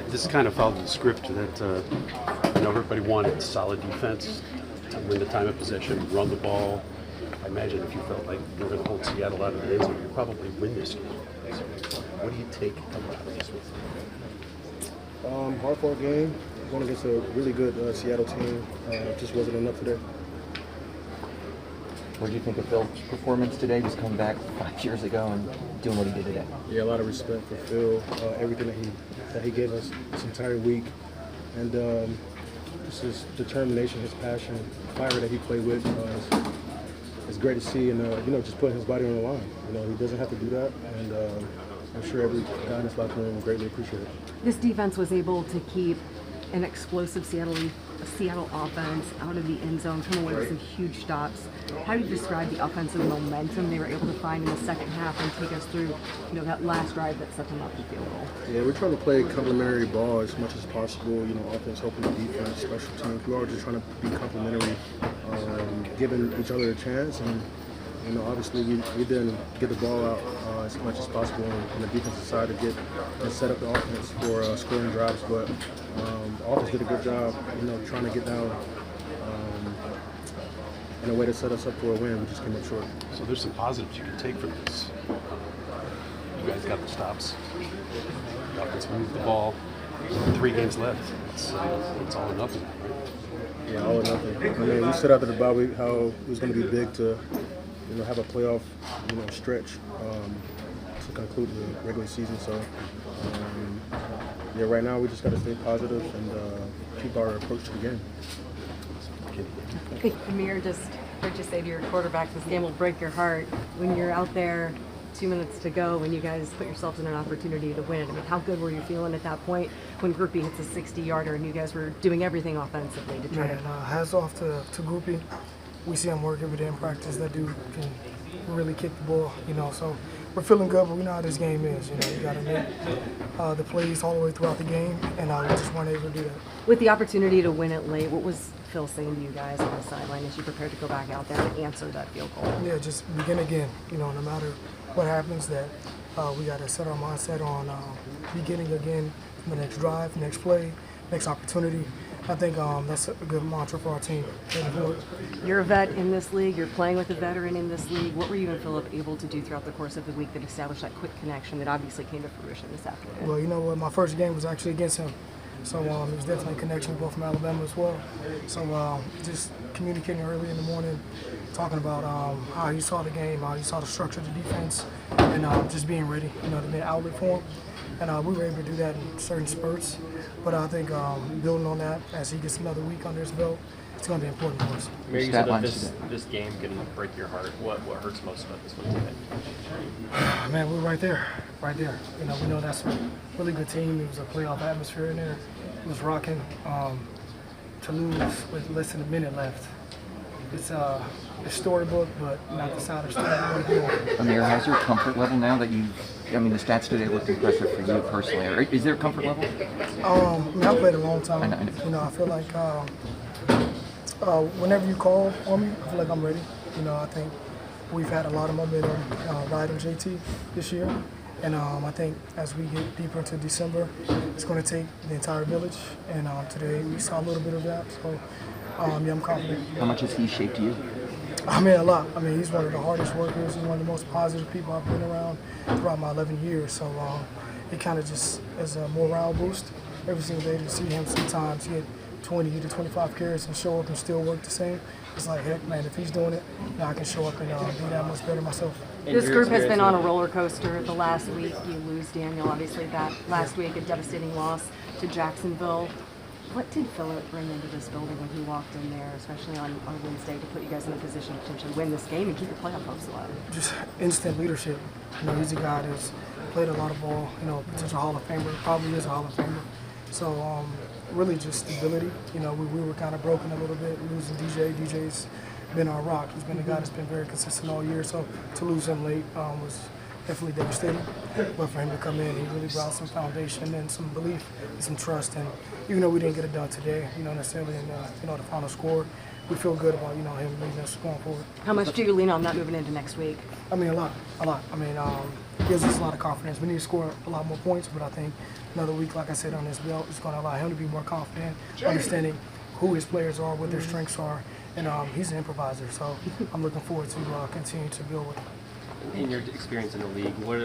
This kind of followed the script that everybody wanted solid defense to win the time of possession, run the ball. I imagine if you felt like you were going to hold Seattle out of the end zone, you'd probably win this game. So what do you take coming out of this one? Hard-fought game. Going against a really good Seattle team. Just wasn't enough today. What did you think of Phil's performance today? Just coming back 5 years ago and doing what he did today. Yeah, a lot of respect for Phil. Everything that he gave us this entire week, and just his determination, his passion, fire that he played with. It's great to see, and just putting his body on the line. He doesn't have to do that, and I'm sure every guy in this locker room will greatly appreciate it. This defense was able to keep an explosive Seattle offense out of the end zone, come away with some huge stops. How do you describe the offensive momentum they were able to find in the second half and take us through, that last drive that set them up the field goal? Yeah, we're trying to play complementary ball as much as possible. Offense helping the defense, special teams. We're all just trying to be complementary, giving each other a chance. And obviously we didn't get the ball out as much as possible on the defensive side to get and set up the offense for scoring drives. But the offense did a good job, trying to get down in a way to set us up for a win. We just came up short. So there's some positives you can take from this. You guys got the stops. The offense moved the ball. 3 games left. It's all or nothing, right? Yeah, all or nothing. We set out to the bye week how it was going to be big to have a playoff stretch to conclude the regular season. So right now we just got to stay positive and keep our approach to the game. I think Ameer just heard you say to your quarterback, this game will break your heart. When you're out there, 2 minutes to go, when you guys put yourselves in an opportunity to win. How good were you feeling at that point when Groupie hits a 60-yarder and you guys were doing everything offensively to try to... Hats off to Groupie. We see him work every day in practice. That dude can really kick the ball, so we're feeling good, but we know how this game is. You got to make the plays all the way throughout the game, and we just weren't able to do that. With the opportunity to win it late, what was Phil saying to you guys on the sideline as you prepared to go back out there and answer that field goal? Yeah, just begin again. No matter what happens, that we got to set our mindset on beginning again, the next drive, next play, next opportunity. I think that's a good mantra for our team. You're a vet in this league. You're playing with a veteran in this league. What were you and Philip able to do throughout the course of the week that established that quick connection that obviously came to fruition this afternoon? Well, you know what? My first game was actually against him. So it was definitely a connection, both from Alabama as well. So just communicating early in the morning, talking about how he saw the game, how he saw the structure of the defense, and just being ready, to be an outlet for him. And we were able to do that in certain spurts. But I think building on that as he gets another week under his belt, it's going to be important for us. Ameer, you said that this game can break your heart. What hurts most about this one today? Man, we're right there. We know that's a really good team. It was a playoff atmosphere in there. It was rocking. To lose with less than a minute left, it's a storybook, but not the side of story. Ameer, how's your comfort level now that the stats today looked impressive for you personally. Is there a comfort level? I've played a long time. I feel like whenever you call on me, I feel like I'm ready. I think we've had a lot of momentum riding JT this year. And I think as we get deeper into December, it's going to take the entire village. And today we saw a little bit of that. So, I'm confident. How much has he shaped you? A lot. He's one of the hardest workers. He's one of the most positive people I've been around throughout my 11 years. So it kind of just is a morale boost every single day to see him sometimes get 20 to 25 carries and show up and still work the same. It's like, heck, man, if he's doing it, I can show up and be that much better myself. This group has been on a roller coaster. The last week, you lose Daniel. Obviously, that last week, a devastating loss to Jacksonville. What did Philip bring into this building when he walked in there, especially on Wednesday, to put you guys in a position to potentially win this game and keep your playoff hopes alive? Just instant leadership. He's a guy that's played a lot of ball, potential Hall of Famer, probably is a Hall of Famer. So really just stability. We were kind of broken a little bit, losing DJ. DJ's been our rock. He's been a guy that's been very consistent all year. So to lose him late was definitely devastating. But for him to come in, he really brought some foundation and some belief and some trust. And even though we didn't get it done today, necessarily in the final score, we feel good about him leading us going forward. How much do you lean on that moving into next week? I mean, a lot. I mean, gives us a lot of confidence. We need to score a lot more points, but I think another week, like I said, on this belt is going to allow him to be more confident, understanding who his players are, what their strengths are, and he's an improviser. So I'm looking forward to continue to build with him. In your experience in the league, what